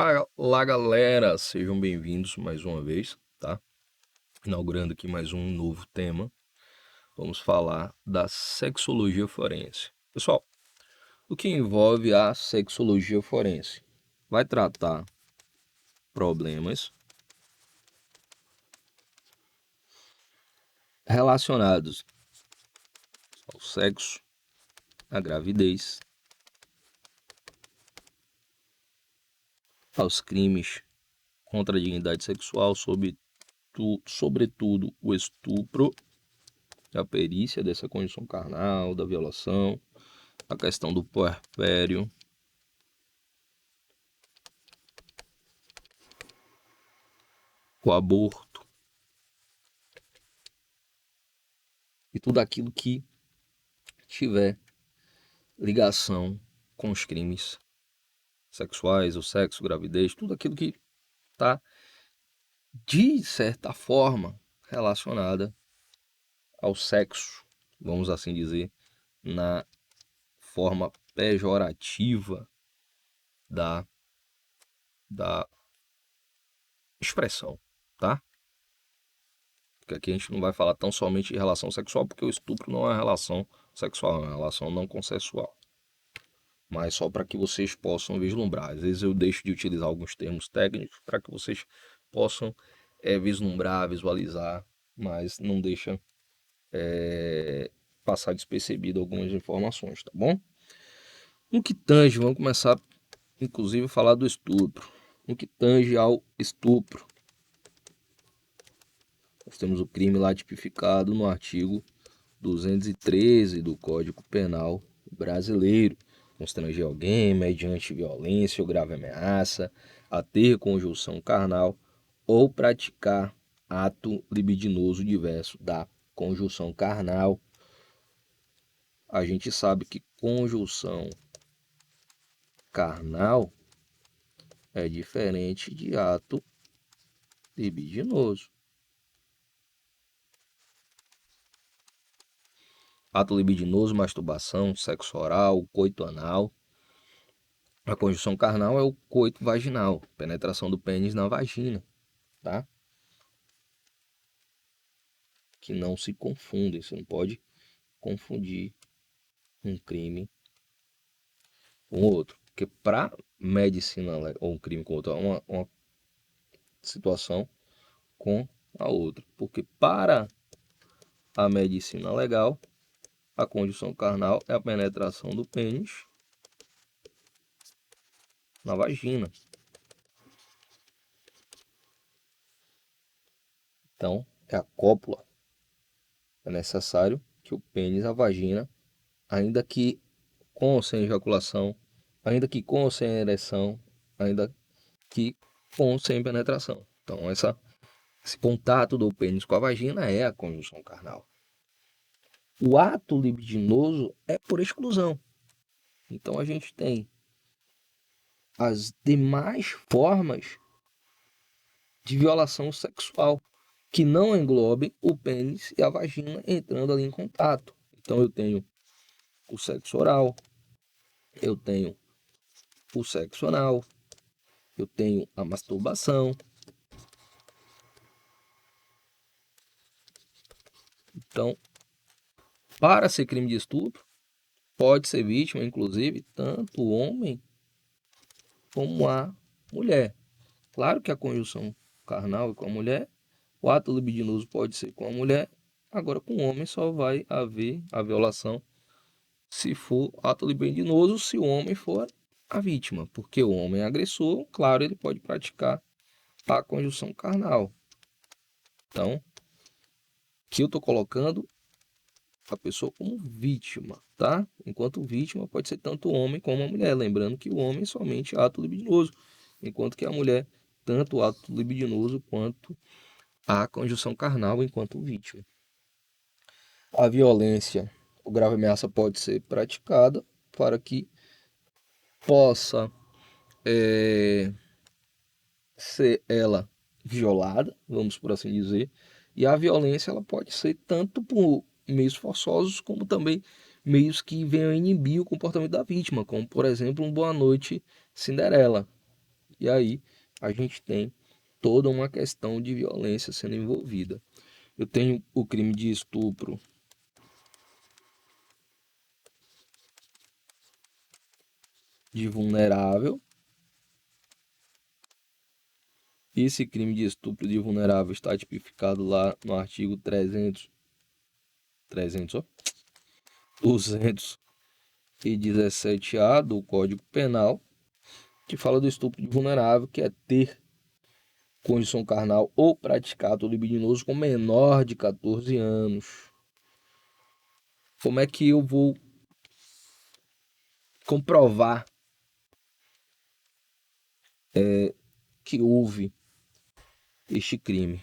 Fala galera, sejam bem-vindos mais uma vez, tá? Inaugurando aqui mais um novo tema. Vamos falar da sexologia forense. Pessoal, o que envolve a sexologia forense? Vai tratar problemas relacionados ao sexo, à gravidez, aos crimes contra a dignidade sexual, sobretudo o estupro, a perícia dessa condição carnal, da violação, a questão do puerpério, o aborto e tudo aquilo que tiver ligação com os crimes sexuais, o sexo, gravidez, tudo aquilo que está, de certa forma, relacionada ao sexo, vamos assim dizer, na forma pejorativa da expressão, tá? Porque aqui a gente não vai falar tão somente de relação sexual, porque o estupro não é uma relação sexual, é uma relação não consensual. Mas só para que vocês possam vislumbrar. Às vezes eu deixo de utilizar alguns termos técnicos para que vocês possam vislumbrar, visualizar, mas não deixa passar despercebido algumas informações, tá bom? No que tange, vamos começar inclusive a falar do estupro. No que tange ao estupro, nós temos o crime lá tipificado no artigo 213 do Código Penal brasileiro. Constranger alguém mediante violência ou grave ameaça a ter conjunção carnal ou praticar ato libidinoso diverso da conjunção carnal. A gente sabe que conjunção carnal é diferente de ato libidinoso. Ato libidinoso, masturbação, sexo oral, coito anal. A conjunção carnal é o coito vaginal, penetração do pênis na vagina, tá? Que não se confundem, você não pode confundir um crime com outro. Porque para medicina, ou um crime com outro, é uma situação com a outra. Porque para a medicina legal, a conjunção carnal é a penetração do pênis na vagina. Então, é a cópula. É necessário que o pênis, a vagina, ainda que com ou sem ejaculação, ainda que com ou sem ereção, ainda que com ou sem penetração. Então, esse contato do pênis com a vagina é a conjunção carnal. O ato libidinoso é por exclusão. Então, a gente tem as demais formas de violação sexual que não englobem o pênis e a vagina entrando ali em contato. Então, eu tenho o sexo oral, eu tenho o sexo anal, eu tenho a masturbação. Então, para ser crime de estupro, pode ser vítima, inclusive, tanto o homem como a mulher. Claro que a conjunção carnal é com a mulher, o ato libidinoso pode ser com a mulher, agora com o homem só vai haver a violação se for ato libidinoso, se o homem for a vítima, porque o homem é agressor, claro, ele pode praticar a conjunção carnal. Então, que eu estou colocando a pessoa como vítima, tá? Enquanto vítima pode ser tanto o homem como a mulher, lembrando que o homem é somente ato libidinoso, enquanto que a mulher tanto ato libidinoso quanto a conjunção carnal enquanto vítima. A violência ou grave ameaça pode ser praticada para que possa ser ela violada, vamos por assim dizer, e a violência ela pode ser tanto por meios forçosos como também meios que venham inibir o comportamento da vítima, como por exemplo um Boa Noite Cinderela. E aí a gente tem toda uma questão de violência sendo envolvida. Eu tenho o crime de estupro de vulnerável. Esse crime de estupro de vulnerável está tipificado lá no artigo 217A do Código Penal, que fala do estupro de vulnerável, que é ter condição carnal ou praticar ato libidinoso com menor de 14 anos. Como é que eu vou comprovar que houve este crime?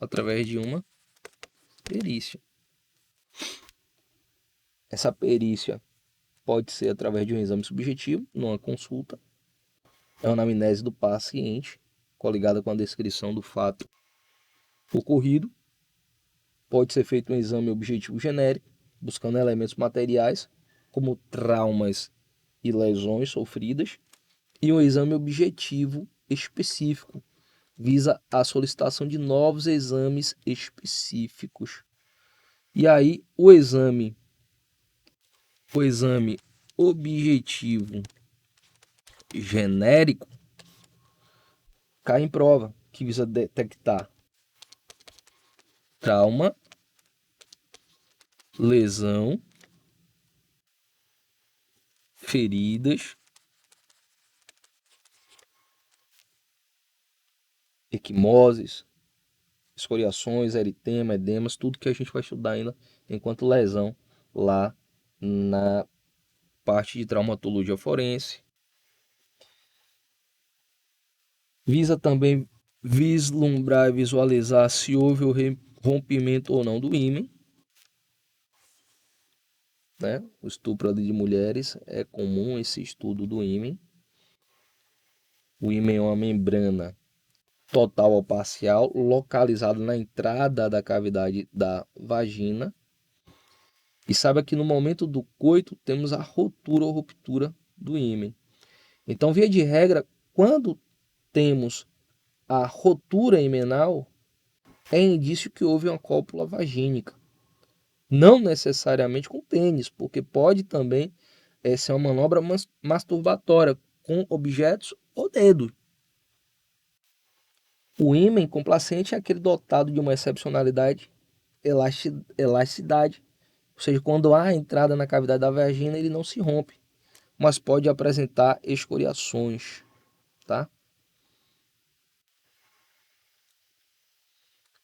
Através de uma perícia. Essa perícia pode ser através de um exame subjetivo, numa consulta, é uma anamnese do paciente, coligada com a descrição do fato ocorrido. Pode ser feito um exame objetivo genérico, buscando elementos materiais, como traumas e lesões sofridas, e um exame objetivo específico, visa a solicitação de novos exames específicos. E aí, o exame objetivo genérico cai em prova, que visa detectar trauma, lesão, feridas, equimoses, escoriações, eritema, edemas, tudo que a gente vai estudar ainda enquanto lesão lá na parte de traumatologia forense. Visa também vislumbrar e visualizar se houve o rompimento ou não do ímen, né? O estupro de mulheres é comum esse estudo do ímen. O ímen é uma membrana total ou parcial localizada na entrada da cavidade da vagina. E saiba que no momento do coito temos a rotura ou ruptura do ímen. Então, via de regra, quando temos a rotura imenal, é indício que houve uma cópula vagínica. Não necessariamente com pênis, porque pode também ser uma manobra masturbatória com objetos ou dedo. O ímen complacente é aquele dotado de uma excepcionalidade, elasticidade, ou seja, quando há a entrada na cavidade da vagina, ele não se rompe, mas pode apresentar escoriações, tá?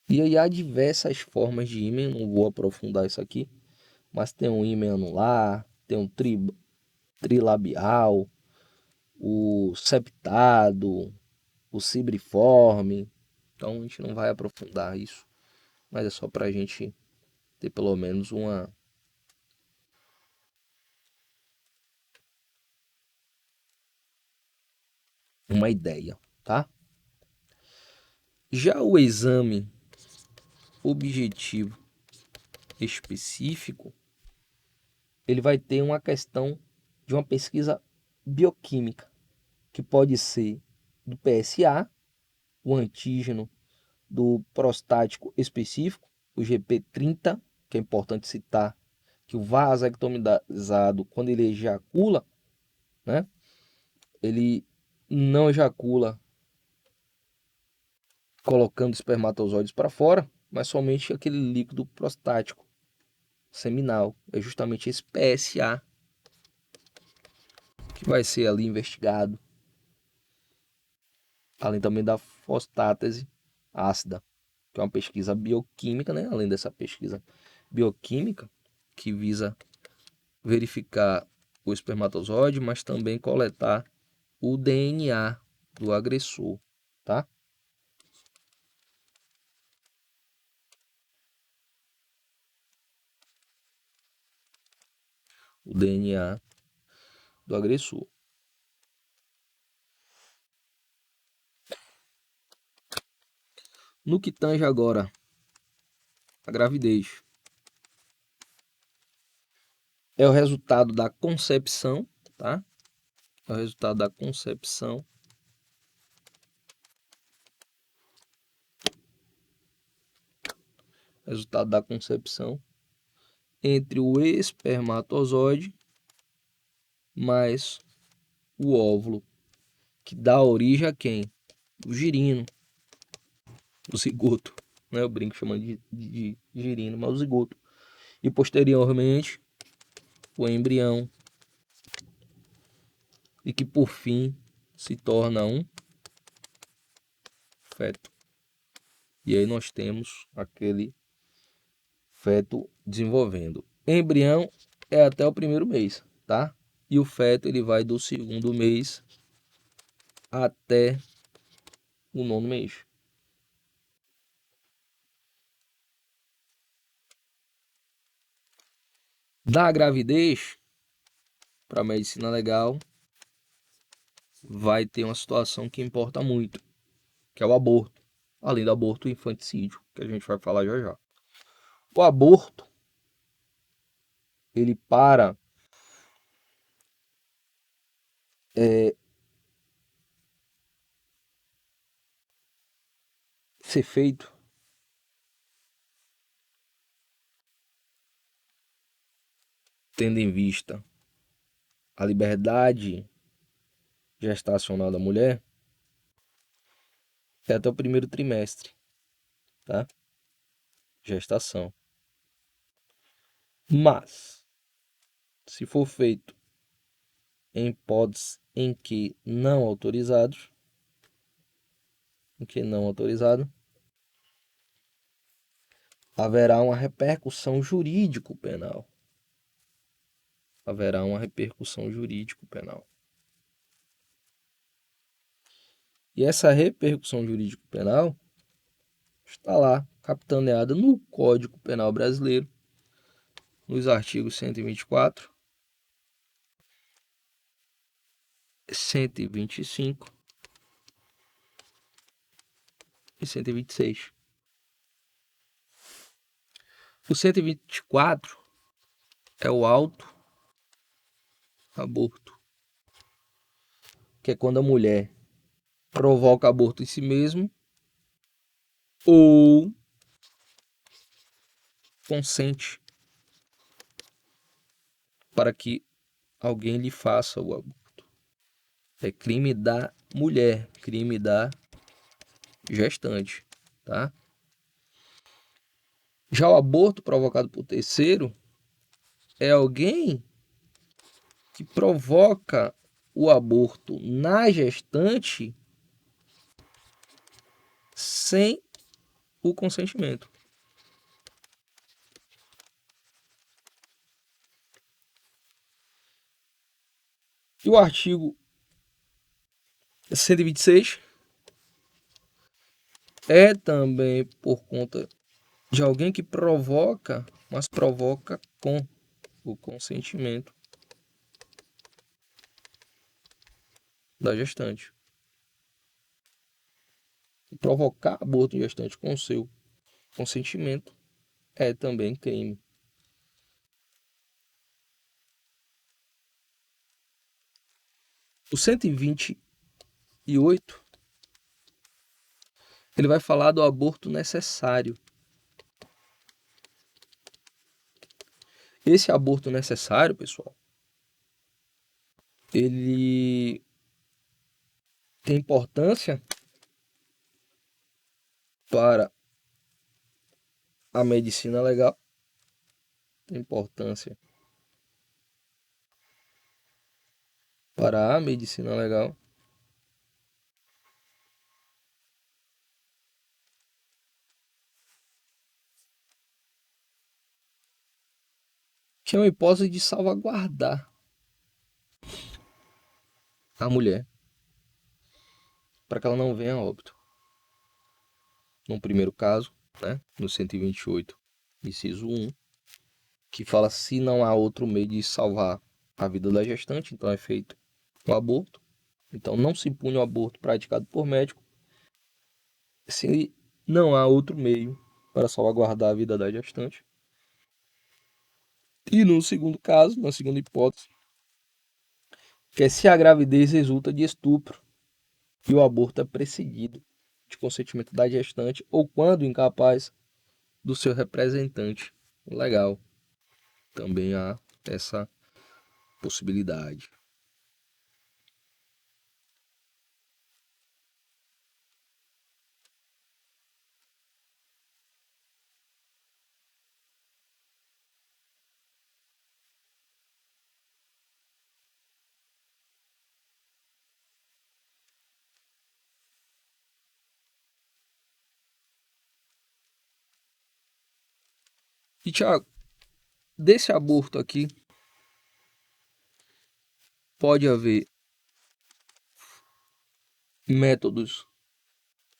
E aí há diversas formas de ímen, não vou aprofundar isso aqui, mas tem um ímen anular, tem um trilabial, o septado, o cibriforme. Então a gente não vai aprofundar isso, mas é só para a gente ter pelo menos uma ideia, tá? Já o exame objetivo específico, ele vai ter uma questão de uma pesquisa bioquímica, que pode ser do PSA, o antígeno do prostático específico, o GP30, que é importante citar que o vasectomizado, quando ele ejacula, né, ele não ejacula colocando espermatozoides para fora, mas somente aquele líquido prostático seminal. É justamente esse PSA que vai ser ali investigado, além também da fosfatase ácida, que é uma pesquisa bioquímica, né? Além dessa pesquisa bioquímica que visa verificar o espermatozoide, mas também coletar o DNA do agressor, tá? O DNA do agressor. No que tange agora a gravidez, é o resultado da concepção, tá? é o resultado da concepção entre o espermatozoide mais o óvulo, que dá origem a quem? O girino, o zigoto, né? Eu brinco chamando de girino, mas o zigoto. E posteriormente o embrião, e que por fim se torna um feto. E aí nós temos aquele feto desenvolvendo. Embrião é até o primeiro mês, tá? E o feto ele vai do segundo mês até o nono mês. Da gravidez para a medicina legal vai ter uma situação que importa muito, que é o aborto. Além do aborto, o infanticídio, que a gente vai falar já já. O aborto, ele para ser feito tendo em vista a liberdade gestacional da mulher, é até o primeiro trimestre, tá? Gestação. Mas, se for feito em hipóteses em que não autorizados, haverá uma repercussão jurídico-penal. E essa repercussão jurídico-penal está lá, capitaneada no Código Penal Brasileiro, nos artigos 124, 125 e 126. O 124 é o auto aborto, que é quando a mulher provoca aborto em si mesma ou consente para que alguém lhe faça o aborto. É crime da mulher, crime da gestante, tá? Já o aborto provocado por terceiro é alguém que provoca o aborto na gestante sem o consentimento. E o artigo 126 é também por conta de alguém que provoca, mas provoca com o consentimento da gestante. E provocar aborto em gestante com o seu consentimento é também crime. O 128 ele vai falar do aborto necessário. Esse aborto necessário, pessoal, ele tem importância para a medicina legal, tem importância para a medicina legal, que é uma hipótese de salvaguardar a mulher para que ela não venha a óbito. No primeiro caso, né, no 128, inciso 1, que fala se não há outro meio de salvar a vida da gestante, então é feito o aborto. Então não se impune o aborto praticado por médico se não há outro meio para salvaguardar a vida da gestante. E no segundo caso, na segunda hipótese, que é se a gravidez resulta de estupro e o aborto é precedido de consentimento da gestante ou quando incapaz do seu representante legal. Também há essa possibilidade. E, Tiago, desse aborto aqui, pode haver métodos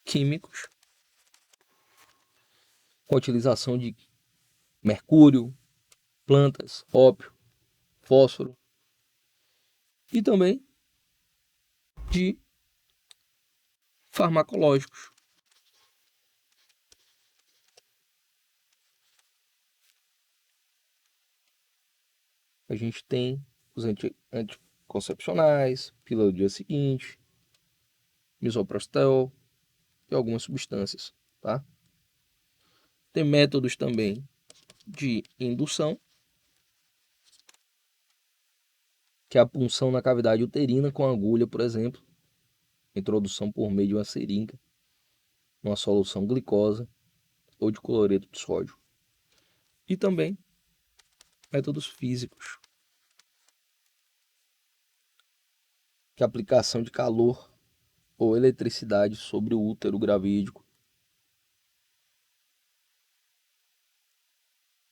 químicos com a utilização de mercúrio, plantas, ópio, fósforo e também de farmacológicos. A gente tem os anticoncepcionais, pílula do dia seguinte, misoprostol e algumas substâncias, tá? Tem métodos também de indução, que é a punção na cavidade uterina com agulha, por exemplo, introdução por meio de uma seringa, uma solução glicosa ou de cloreto de sódio. E também métodos físicos, que é a aplicação de calor ou eletricidade sobre o útero gravídico,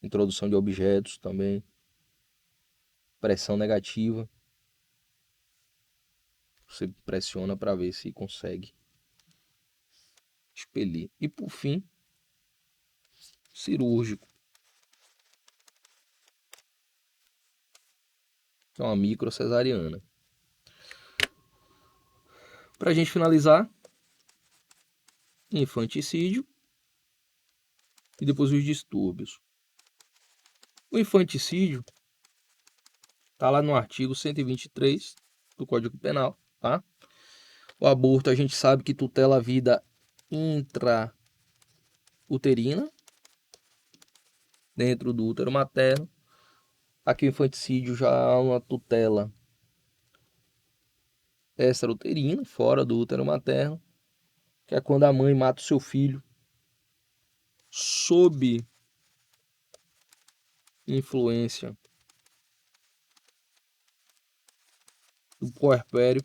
introdução de objetos também, pressão negativa, você pressiona para ver se consegue expelir. E por fim, cirúrgico, que é uma microcesariana. Para a gente finalizar, infanticídio e depois os distúrbios. O infanticídio está lá no artigo 123 do Código Penal, tá? O aborto a gente sabe que tutela a vida intrauterina, dentro do útero materno. Aqui o infanticídio já há uma tutela extrauterina, fora do útero materno, que é quando a mãe mata o seu filho sob influência do puerpério,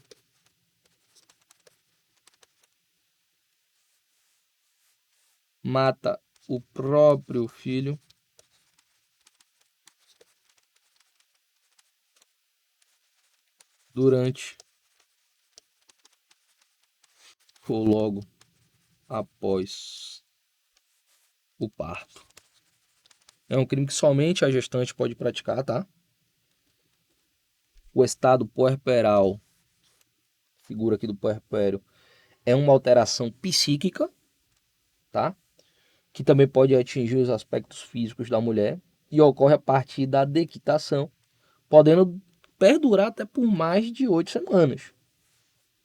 mata o próprio filho durante ou logo após o parto. É um crime que somente a gestante pode praticar, tá? O estado puerperal, figura aqui do puerpério, é uma alteração psíquica, tá? Que também pode atingir os aspectos físicos da mulher e ocorre a partir da dequitação, podendo perdurar até por mais de 8 semanas.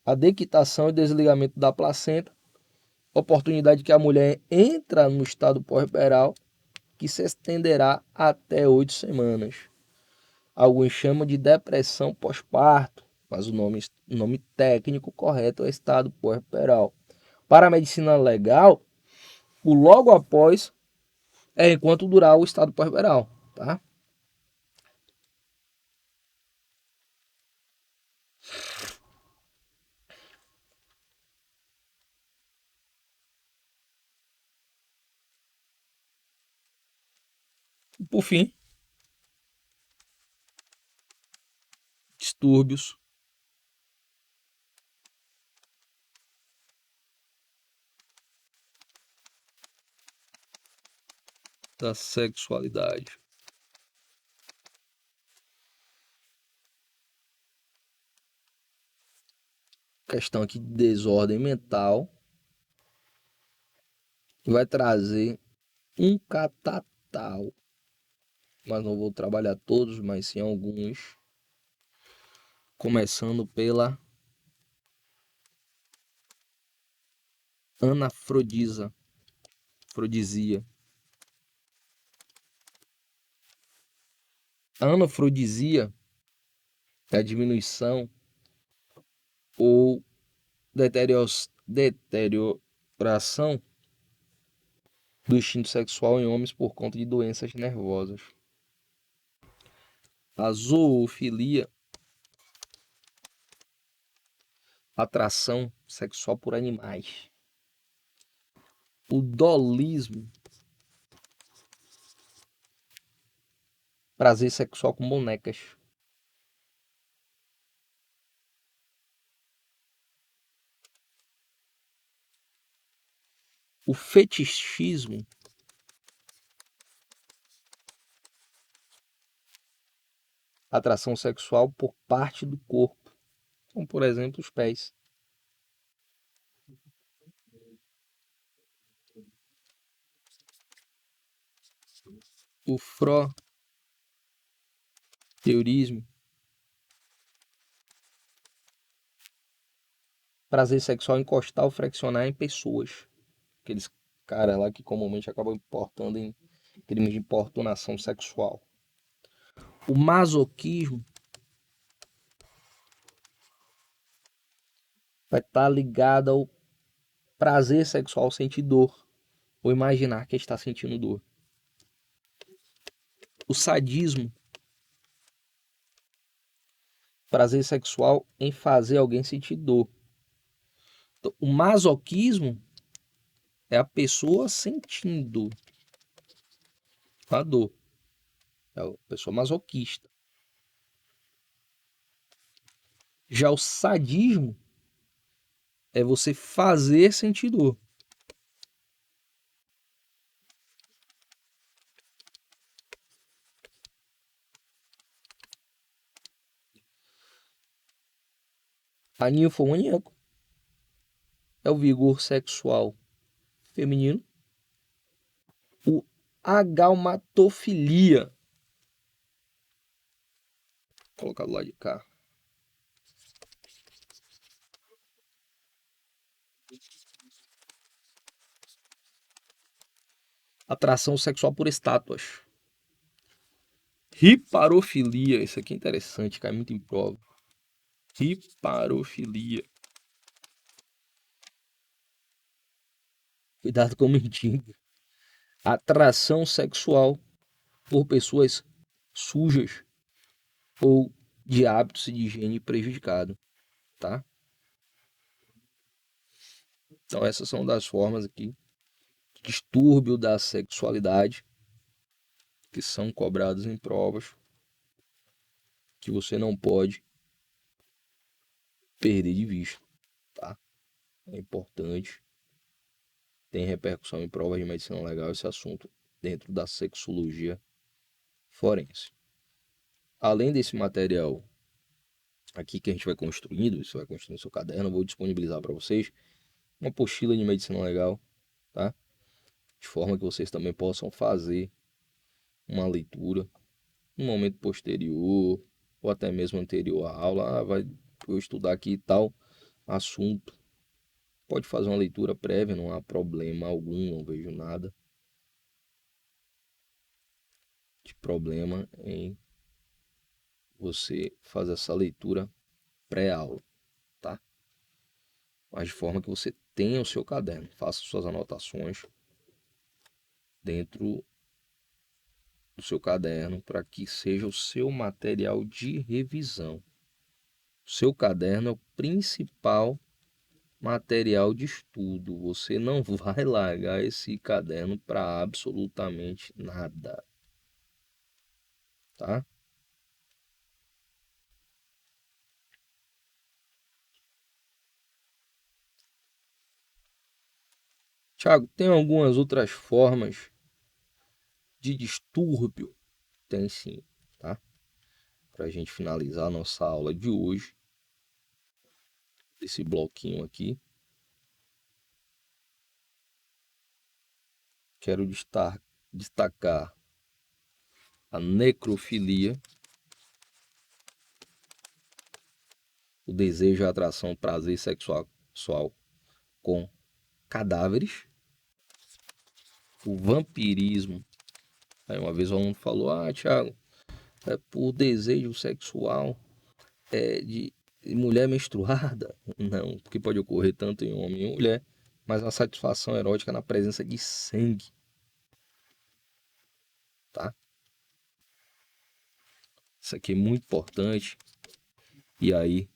A dequitação e desligamento da placenta, oportunidade que a mulher entra no estado puerperal, que se estenderá até 8 semanas. Alguns chamam de depressão pós-parto, mas o nome técnico correto é estado puerperal. Para a medicina legal, o logo após é enquanto durar o estado puerperal, tá? E por fim, distúrbios da sexualidade. Questão aqui de desordem mental, vai trazer um catatal, mas não vou trabalhar todos, mas sim alguns, Começando pela anafrodisia. A anafrodisia é a diminuição ou deterioração do instinto sexual em homens por conta de doenças nervosas. A zoofilia, atração sexual por animais. O dolismo, prazer sexual com bonecas. O fetichismo, atração sexual por parte do corpo, como por exemplo os pés. O frotteurismo, prazer sexual encostar ou flexionar em pessoas. Aqueles caras lá que comumente acabam importando em crimes de importunação sexual. O masoquismo vai estar ligado ao prazer sexual sentir dor ou imaginar que está sentindo dor. O sadismo, prazer sexual em fazer alguém sentir dor. Então, o masoquismo é a pessoa sentindo a dor. É a pessoa masoquista. Já o sadismo é você fazer sentir dor. A ninfomaníaco é o vigor sexual feminino. O agalmatofilia, vou colocar do lado de cá. Atração sexual por estátuas. Riparofilia, isso aqui é interessante, cai muito em prova. Riparofilia. Cuidado com mendigo. Atração sexual por pessoas sujas ou de hábitos de higiene prejudicado, tá? Então essas são das formas aqui de distúrbio da sexualidade que são cobradas em provas que você não pode perder de vista, tá? É importante. Tem repercussão em provas de medicina legal esse assunto dentro da sexologia forense. Além desse material aqui que a gente vai construindo, você vai construindo seu caderno, eu vou disponibilizar para vocês uma apostila de medicina legal, tá? De forma que vocês também possam fazer uma leitura no momento posterior ou até mesmo anterior à aula. Vai eu estudar aqui tal assunto. Pode fazer uma leitura prévia, não há problema algum, não vejo nada de problema em você fazer essa leitura pré-aula, tá? Mas de forma que você tenha o seu caderno, faça suas anotações dentro do seu caderno para que seja o seu material de revisão. O seu caderno é o principal material de estudo. Você não vai largar esse caderno para absolutamente nada, tá? Tiago, tem algumas outras formas de distúrbio? Tem sim, tá? Para a gente finalizar a nossa aula de hoje, esse bloquinho aqui, quero destacar a necrofilia, o desejo, a atração, o prazer sexual com cadáveres, o vampirismo. Aí uma vez um aluno falou, Thiago, é por desejo sexual de mulher menstruada? Não, porque pode ocorrer tanto em homem e mulher, mas a satisfação erótica na presença de sangue, tá? Isso aqui é muito importante. E aí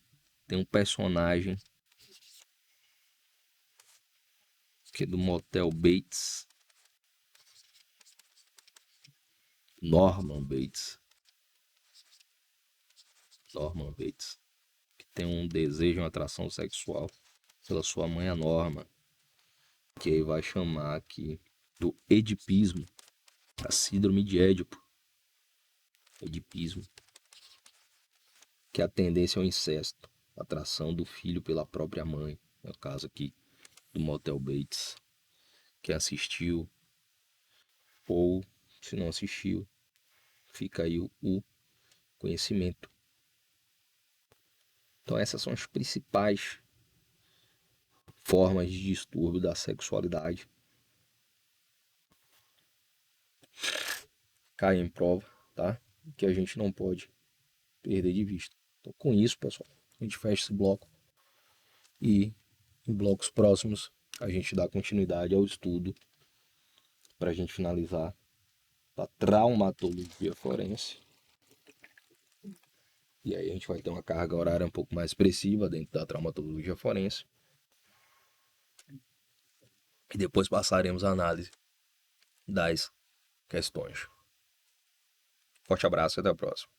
tem um personagem que é do Motel Bates, Norman Bates. Norman Bates, que tem um desejo, uma atração sexual pela sua mãe, a Norma, que aí vai chamar aqui do edipismo, a síndrome de Édipo. Edipismo, que é a tendência ao incesto, a atração do filho pela própria mãe. É o caso aqui do Motel Bates. Quem assistiu, ou se não assistiu, fica aí o conhecimento. Então essas são as principais formas de distúrbio da sexualidade. Cai em prova, tá? Que a gente não pode perder de vista. Então, com isso, pessoal, a gente fecha esse bloco e em blocos próximos a gente dá continuidade ao estudo para a gente finalizar a traumatologia forense. E aí a gente vai ter uma carga horária um pouco mais expressiva dentro da traumatologia forense. E depois passaremos a análise das questões. Forte abraço e até a próxima.